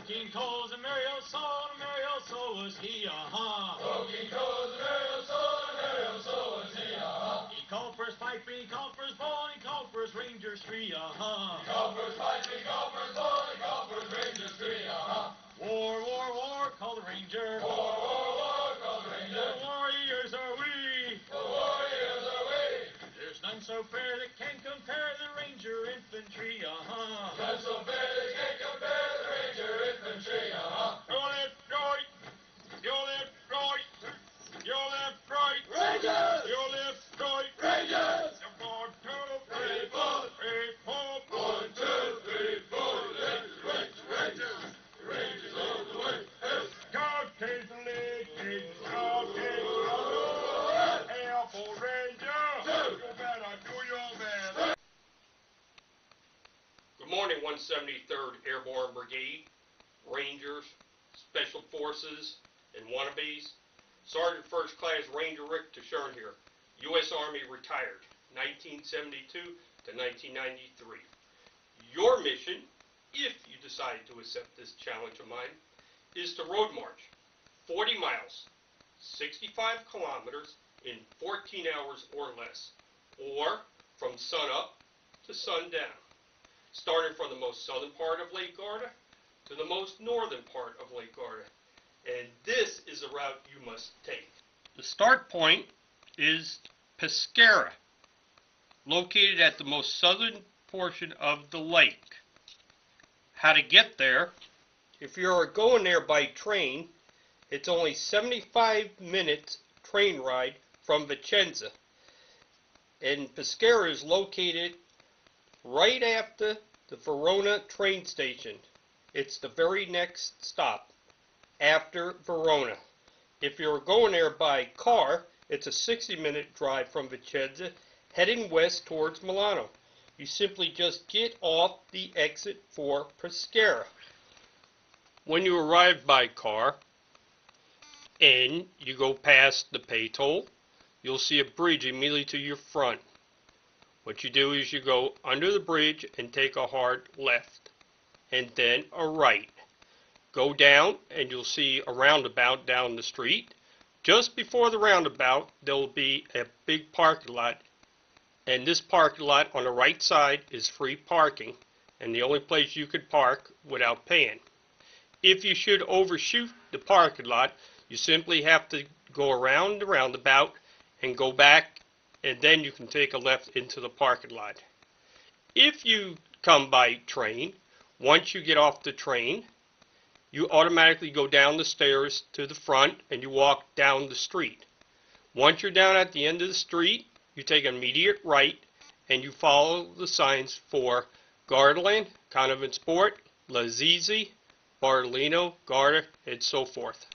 Smoking coals and Mario Soul was he, Smoking coals and Mario Soul was he, He called for his pipe, he called for his ball, and he called for his Rangers tree, He called for his pipe, he called for his ball, and he called for his Rangers tree, War, war, war, called the Ranger. War, war, war, called the Ranger. The warriors are we. The warriors are we. There's none so fair that can compare the Ranger infantry, None so fair that can compare the Ranger infantry, Your left, right. Your left, right. Your left, right. Rangers! Your left, right. Rangers! 1, 2, 3, 4. 3, 4. 1, 2, 3, 4. Rangers! Rangers! Rangers all the way. Captain's leggings, Captain's leggings. Helpful Ranger. You better do your best. Good morning, 173rd Airborne Brigade, Rangers, Special Forces, and wannabes. Sergeant First Class Ranger Rick Tashern here, U.S. Army retired, 1972 to 1993. Your mission, if you decide to accept this challenge of mine, is to road march 40 miles, 65 kilometers in 14 hours or less, or from sun up to sundown, starting from the most southern part of Lake Garda to the most northern part of Lake Garda. And this is a route you must take. The start point is Pescara, located at the most southern portion of the lake. How to get there? If you're going there by train, it's only 75 minutes train ride from Vicenza. And Pescara is located right after the Verona train station. It's the very next stop after Verona. If you're going there by car, it's a 60-minute drive from Vicenza, heading west towards Milano. You simply just get off the exit for Pescara. When you arrive by car and you go past the pay toll, you'll see a bridge immediately to your front. What you do is you go under the bridge and take a hard left, and then a right. Go down and you'll see a roundabout down the street. Just before the roundabout, there will be a big parking lot, and this parking lot on the right side is free parking, and the only place you could park without paying. If you should overshoot the parking lot, you simply have to go around the roundabout and go back, and then you can take a left into the parking lot. If you come by train, once you get off the train, you automatically go down the stairs to the front and you walk down the street. Once you're down at the end of the street, you take an immediate right and you follow the signs for Gardaland, Convent Sport, Lazizi, Bartolino, Garda, and so forth.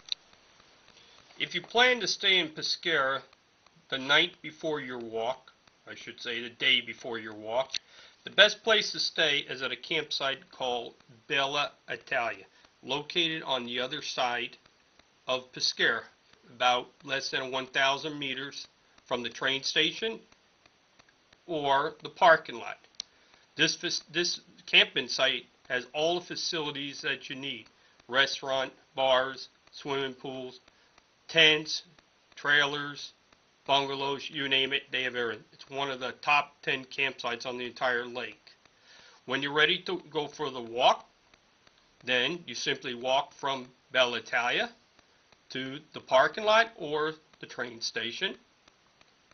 If you plan to stay in Pescara the night before your walk, I should say the day before your walk, the best place to stay is at a campsite called Bella Italia, located on the other side of Pescara, about less than 1,000 meters from the train station or the parking lot. This camping site has all the facilities that you need: restaurant, bars, swimming pools, tents, trailers, bungalows, you name it, they have everything. It's one of the top 10 campsites on the entire lake. When you're ready to go for the walk, then you simply walk from Bella Italia to the parking lot or the train station,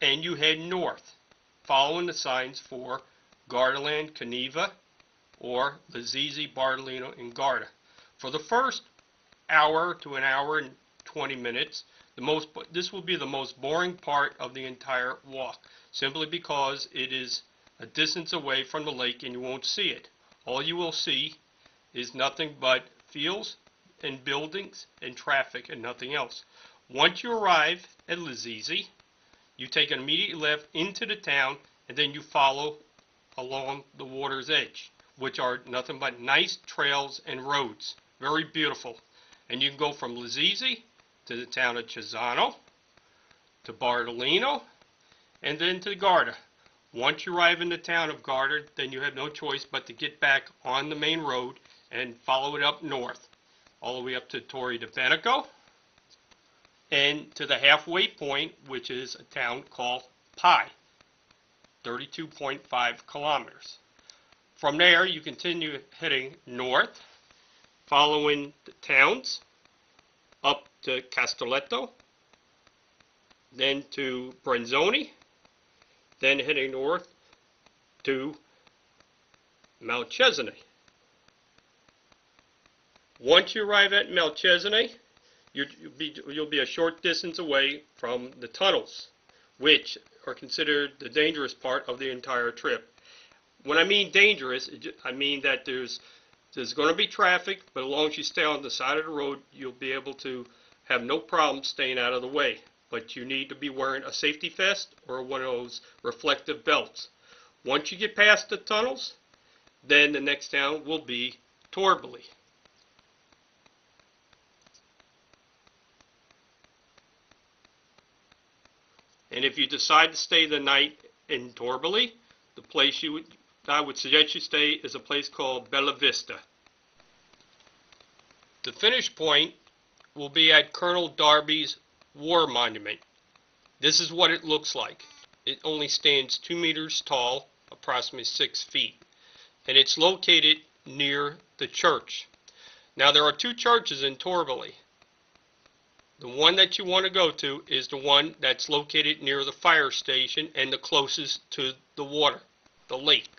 and you head north, following the signs for Gardaland, Caniva, or Lazizi, Bartolino, and Garda. For the first hour to an hour and 20 minutes, this will be the most boring part of the entire walk, simply because it is a distance away from the lake and you won't see it. All you will see is nothing but fields and buildings and traffic and nothing else. Once you arrive at Lazizi, you take an immediate left into the town and then you follow along the water's edge, which are nothing but nice trails and roads. Very beautiful. And you can go from Lazizi to the town of Cesano, to Bartolino, and then to Garda. Once you arrive in the town of Garda, then you have no choice but to get back on the main road and follow it up north. all the way up to Torre de Beneco, and to the halfway point, which is a town called Pi, 32.5 kilometers. From there, you continue heading north, following the towns, up to Castelletto, then to Brenzoni, then heading north to Mount Cesine. Once you arrive at Mount Cesine, you'll be a short distance away from the tunnels, which are considered the dangerous part of the entire trip. When I mean dangerous, I mean that there's going to be traffic, but as long as you stay on the side of the road, you'll be able to have no problem staying out of the way. But you need to be wearing a safety vest or one of those reflective belts. Once you get past the tunnels, then the next town will be Torboli. And if you decide to stay the night in Torboli, the place I would suggest you stay is a place called Bella Vista. The finish point will be at Colonel Darby's War Monument. This is what it looks like. It only stands 2 meters tall, approximately 6 feet, and it's located near the church. Now there are 2 churches in Torboli. The one that you want to go to is the one that's located near the fire station and the closest to the water, the lake.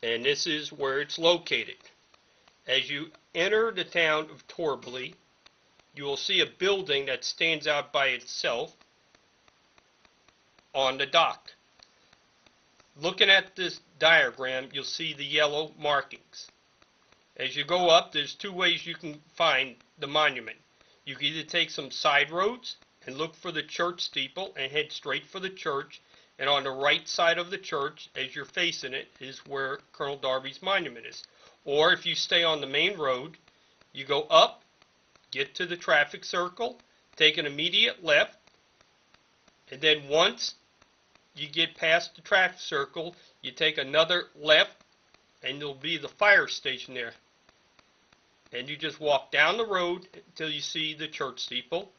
And this is where it's located. As you enter the town of Torboli, you will see a building that stands out by itself on the dock. Looking at this diagram, you'll see the yellow markings. As you go up, there's 2 ways you can find the monument. You can either take some side roads and look for the church steeple and head straight for the church, and on the right side of the church, as you're facing it, is where Colonel Darby's monument is. Or if you stay on the main road, you go up, get to the traffic circle, take an immediate left, and then once you get past the traffic circle, you take another left, and there'll be the fire station there. And you just walk down the road until you see the church steeple.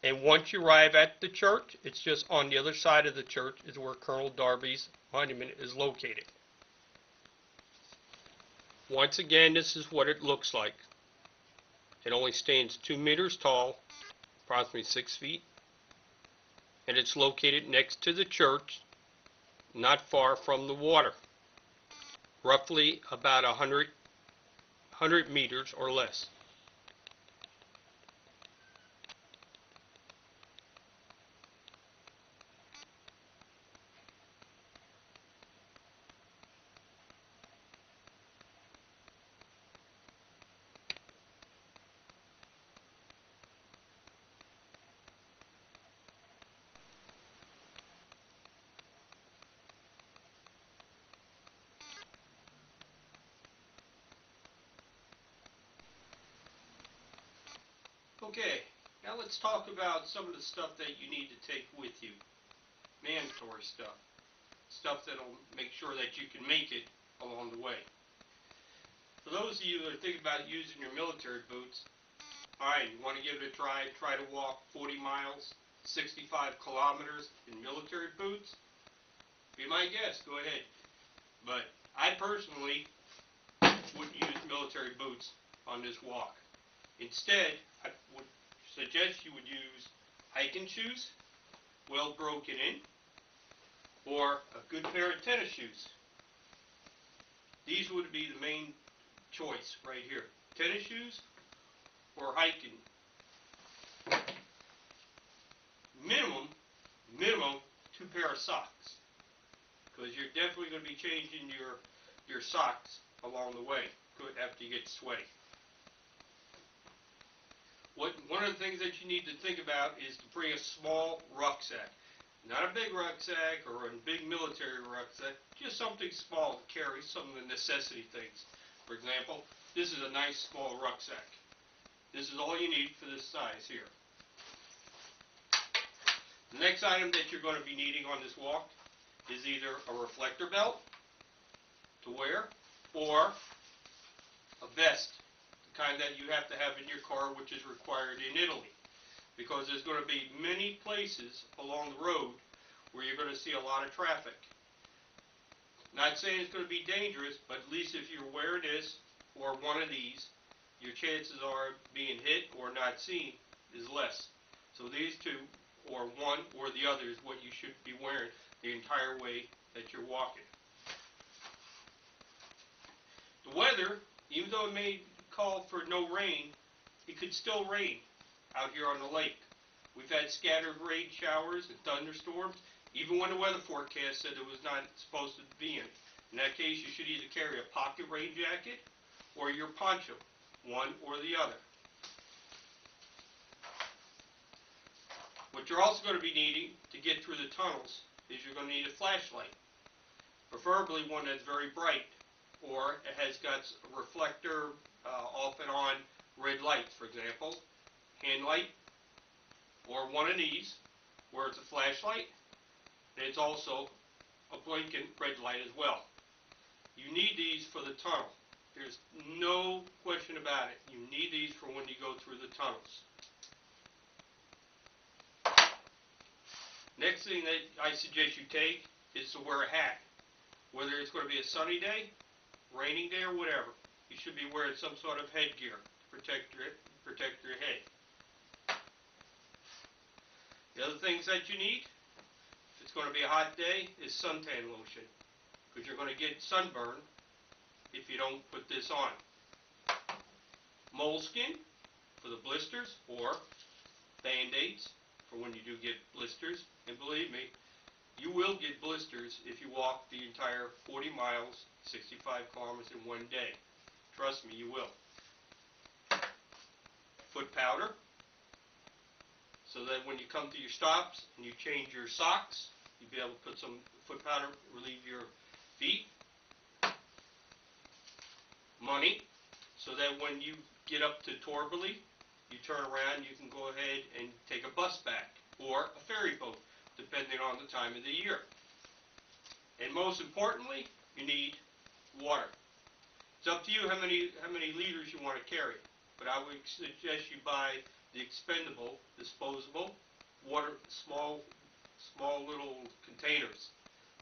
And once you arrive at the church, it's just on the other side of the church is where Colonel Darby's monument is located. Once again, this is what it looks like. It only stands 2 meters tall, approximately 6 feet. And it's located next to the church, not far from the water. Roughly about 100 meters or less. Okay, now let's talk about some of the stuff that you need to take with you. Mandatory stuff. Stuff that'll make sure that you can make it along the way. For those of you that are thinking about using your military boots, alright, you want to give it a try. Try to walk 40 miles, 65 kilometers in military boots. Be my guest, go ahead. But I personally wouldn't use military boots on this walk. Instead, I would suggest you would use hiking shoes, well broken in, or a good pair of tennis shoes. These would be the main choice right here. Tennis shoes or hiking. Minimum 2 pair of socks, because you're definitely going to be changing your socks along the way after you get sweaty. One of the things that you need to think about is to bring a small rucksack. Not a big rucksack or a big military rucksack, just something small to carry, some of the necessity things. For example, this is a nice small rucksack. This is all you need for this size here. The next item that you're going to be needing on this walk is either a reflector belt to wear or a vest to kind that you have to have in your car, which is required in Italy. Because there's going to be many places along the road where you're going to see a lot of traffic. Not saying it's going to be dangerous, but at least if you're wearing this or one of these, your chances are being hit or not seen is less. So these two, or one or the other, is what you should be wearing the entire way that you're walking. The weather, even though it may call for no rain, it could still rain out here on the lake. We've had scattered rain showers and thunderstorms, even when the weather forecast said it was not supposed to be in. In that case, you should either carry a pocket rain jacket or your poncho, one or the other. What you're also going to be needing to get through the tunnels is you're going to need a flashlight, preferably one that's very bright, or it has got a reflector off and on red lights, for example, hand light, or one of these, where it's a flashlight, and it's also a blinking red light as well. You need these for the tunnel. There's no question about it. You need these for when you go through the tunnels. Next thing that I suggest you take is to wear a hat. Whether it's going to be a sunny day, raining day, or whatever, you should be wearing some sort of headgear to protect your head. The other things that you need, if it's going to be a hot day, is suntan lotion, because you're going to get sunburn if you don't put this on. Moleskin for the blisters, or Band-Aids for when you do get blisters. And believe me, you will get blisters if you walk the entire 40 miles, 65 kilometers in one day. Trust me, you will. Foot powder, so that when you come to your stops and you change your socks, you'll be able to put some foot powder, relieve your feet. Money, so that when you get up to Torberley, you turn around, you can go ahead and take a bus back, or a ferry boat, depending on the time of the year. And most importantly, you need water. It's up to you how many liters you want to carry, but I would suggest you buy the expendable, disposable water, small little containers.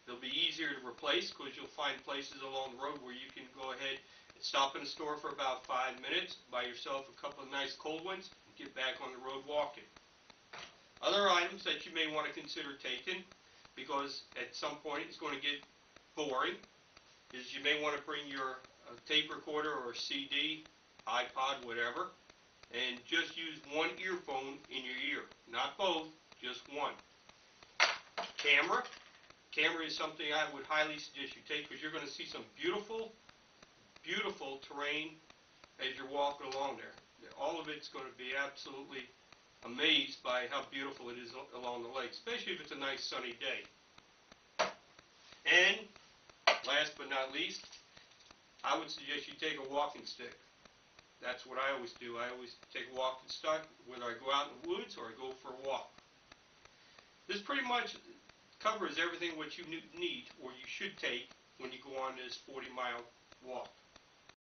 They'll be easier to replace because you'll find places along the road where you can go ahead and stop in a store for about 5 minutes, buy yourself a couple of nice cold ones, and get back on the road walking. Other items that you may want to consider taking, because at some point it's going to get boring, is you may want to bring your tape recorder or CD, iPod, whatever, and just use one earphone in your ear. Not both, just one. Camera is something I would highly suggest you take, because you're going to see some beautiful terrain as you're walking along there. All of it's going to be absolutely amazed by how beautiful it is along the lake, especially if it's a nice sunny day. And last but not least, I would suggest you take a walking stick. That's what I always do. I always take a walking stick, whether I go out in the woods or I go for a walk. This pretty much covers everything what you need, or you should take, when you go on this 40-mile walk.